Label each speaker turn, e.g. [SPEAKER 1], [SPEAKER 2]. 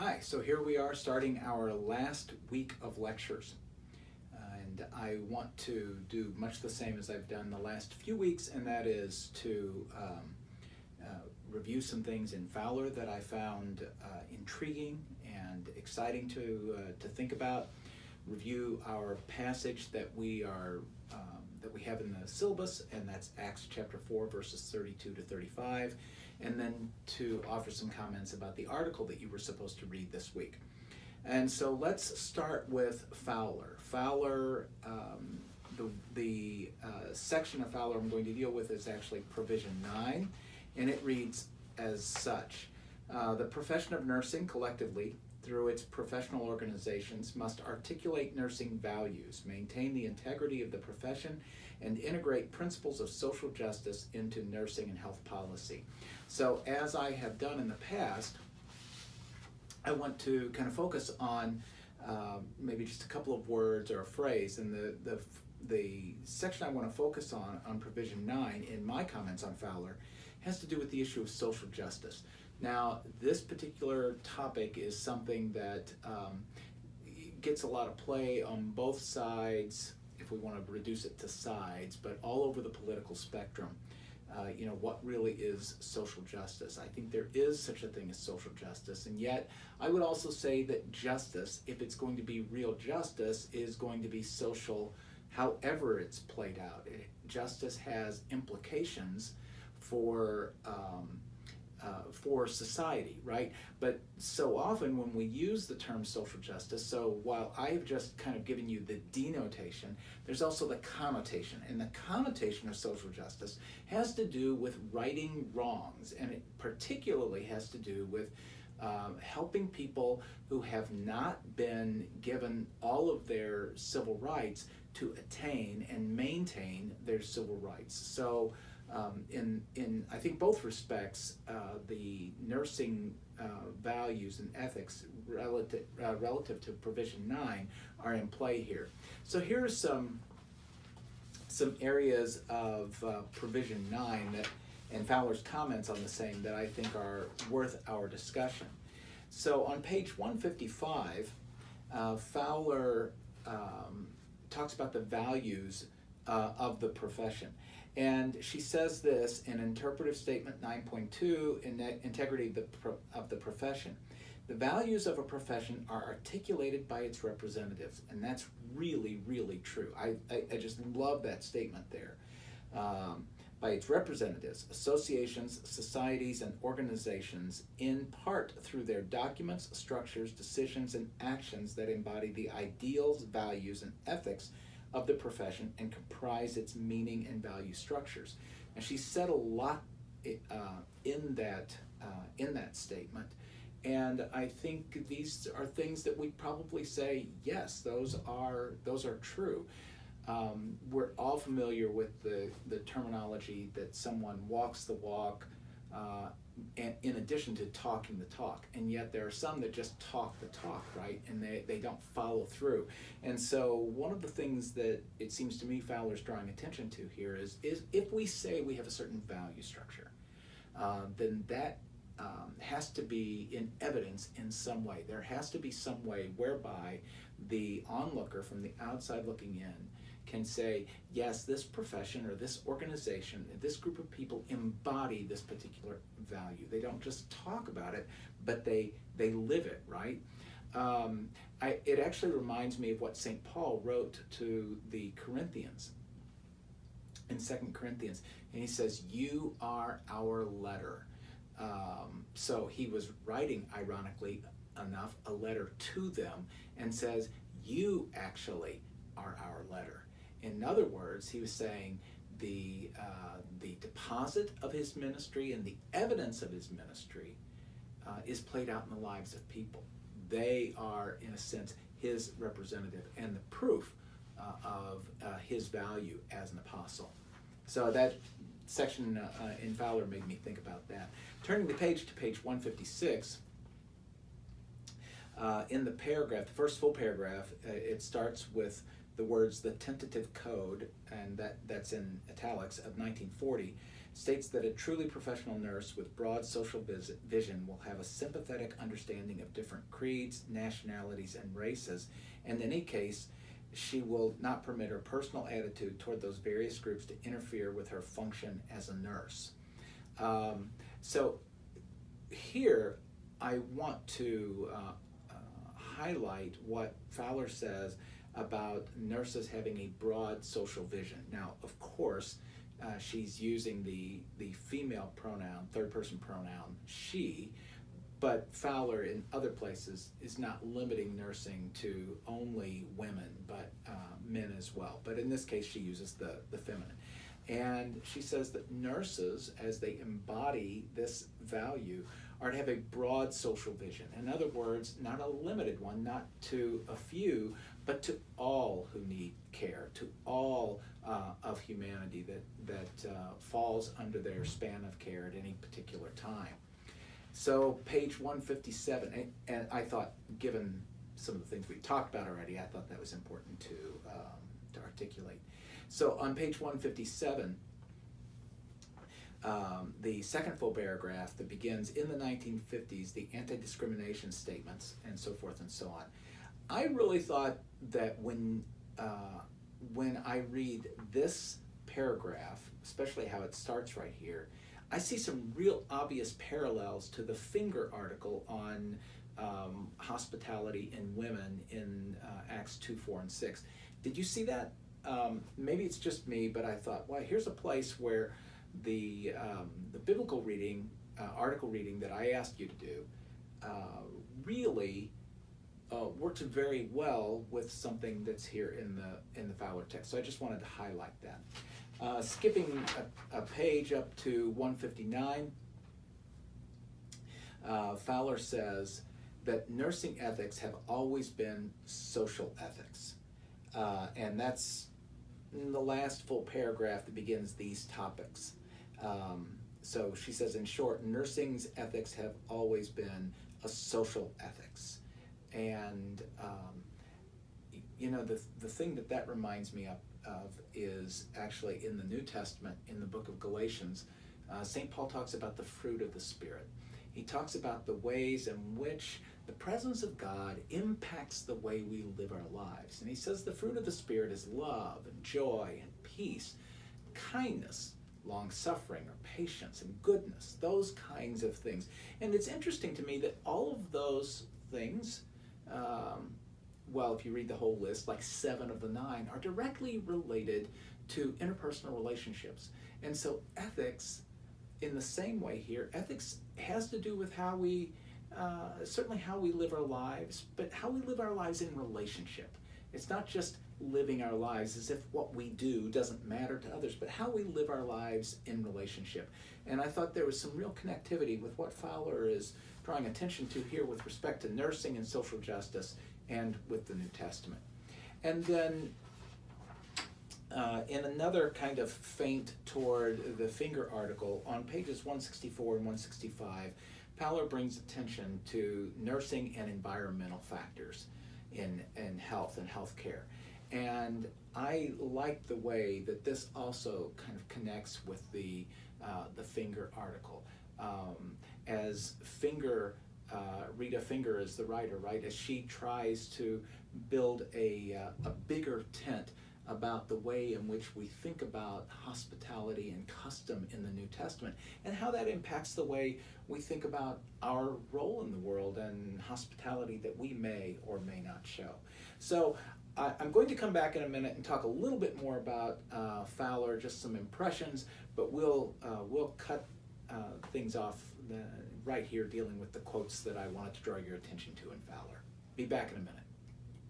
[SPEAKER 1] Hi, so here we are starting our last week of lectures. And I want to do much the same as I've done the last few weeks, and that is to review some things in Fowler that I found intriguing and exciting to think about, review our passage that we have in the syllabus, and that's Acts chapter 4, verses 32 to 35, and then to offer some comments about the article that you were supposed to read this week. And so let's start with Fowler. Fowler, the section of Fowler I'm going to deal with is actually Provision 9, and it reads as such. The profession of nursing collectively, through its professional organizations, must articulate nursing values, maintain the integrity of the profession, and integrate principles of social justice into nursing and health policy. So as I have done in the past, I want to kind of focus on maybe just a couple of words or a phrase, and the section I want to focus on Provision 9 in my comments on Fowler has to do with the issue of social justice. Now, this particular topic is something that gets a lot of play on both sides, if we want to reduce it to sides, but all over the political spectrum. What really is social justice? I think there is such a thing as social justice, and yet I would also say that justice, if it's going to be real justice, is going to be social however it's played out. Justice has implications for society, right? But so often when we use the term social justice, so while I have just kind of given you the denotation, there's also the connotation. And the connotation of social justice has to do with righting wrongs, and it particularly has to do with helping people who have not been given all of their civil rights to attain and maintain their civil rights. So in I think both respects, the nursing values and ethics relative to Provision 9 are in play here. So here are some areas of Provision 9 and Fowler's comments on the same that I think are worth our discussion. So on page 155, Fowler talks about the values of the profession. And she says this in Interpretive Statement 9.2, in Integrity of the Profession. The values of a profession are articulated by its representatives, and that's really, really true. I just love that statement there. By its representatives, associations, societies, and organizations, in part through their documents, structures, decisions, and actions that embody the ideals, values, and ethics of the profession and comprise its meaning and value structures. And she said a lot in that statement, and I think these are things that we probably say, yes, those are true. We're all familiar with the terminology that someone walks the walk, and in addition to talking the talk, and yet there are some that just talk the talk, right? And they don't follow through. And so one of the things that it seems to me Fowler's drawing attention to here is if we say we have a certain value structure, then that has to be in evidence in some way. There has to be some way whereby the onlooker from the outside looking in can say, yes, this profession or this organization, this group of people embody this particular value. They don't just talk about it, but they live it, right? It actually reminds me of what St. Paul wrote to the Corinthians in 2 Corinthians, and he says, you are our letter. So he was writing, ironically enough, a letter to them and says, you actually are our letter. In other words, he was saying the deposit of his ministry and the evidence of his ministry is played out in the lives of people. They are, in a sense, his representative and the proof of his value as an apostle. So that section in Fowler made me think about that. Turning the page to page 156, in the paragraph, the first full paragraph, it starts with the words, the tentative code, and that's in italics, of 1940, states that a truly professional nurse with broad social vision will have a sympathetic understanding of different creeds, nationalities, and races, and in any case, she will not permit her personal attitude toward those various groups to interfere with her function as a nurse. So here, I want to highlight what Fowler says about nurses having a broad social vision. Now, of course, she's using the female pronoun, third person pronoun, she, but Fowler in other places is not limiting nursing to only women, but men as well. But in this case, she uses the feminine. And she says that nurses, as they embody this value, are to have a broad social vision. In other words, not a limited one, not to a few, but to all who need care, to all of humanity that falls under their span of care at any particular time. So page 157, and I thought, given some of the things we talked about already, I thought that was important to articulate. So on page 157, the second full paragraph that begins in the 1950s, the anti-discrimination statements, and so forth and so on. I really thought that when I read this paragraph, especially how it starts right here, I see some real obvious parallels to the Finger article on hospitality in women in Acts 2, 4, and 6. Did you see that? Maybe it's just me, but I thought, well, here's a place where the biblical reading, article reading that I asked you to do, really works very well with something that's here in the Fowler text. So I just wanted to highlight that. Skipping a page up to 159, Fowler says that nursing ethics have always been social ethics. And that's in the last full paragraph that begins these topics. So she says, in short, nursing's ethics have always been a social ethics. And, the thing that reminds me of is actually in the New Testament, in the book of Galatians, St. Paul talks about the fruit of the Spirit. He talks about the ways in which the presence of God impacts the way we live our lives. And he says the fruit of the Spirit is love and joy and peace, kindness, long-suffering or patience and goodness, those kinds of things. And it's interesting to me that all of those things, if you read the whole list, like 7 of the 9, are directly related to interpersonal relationships. And so ethics, in the same way here, ethics has to do with how we, certainly how we live our lives, but how we live our lives in relationship. It's not just living our lives as if what we do doesn't matter to others, but how we live our lives in relationship. And I thought there was some real connectivity with what Fowler is drawing attention to here with respect to nursing and social justice and with the New Testament. And then in another kind of feint toward the Finger article, on pages 164 and 165, Fowler brings attention to nursing and environmental factors in health and healthcare. And I like the way that this also kind of connects with the Finger article. As Finger, Rita Finger is the writer, right? As she tries to build a bigger tent about the way in which we think about hospitality and custom in the New Testament, and how that impacts the way we think about our role in the world and hospitality that we may or may not show. So I'm going to come back in a minute and talk a little bit more about Fowler, just some impressions, but we'll cut things off right here dealing with the quotes that I wanted to draw your attention to in Fowler. Be back in a minute.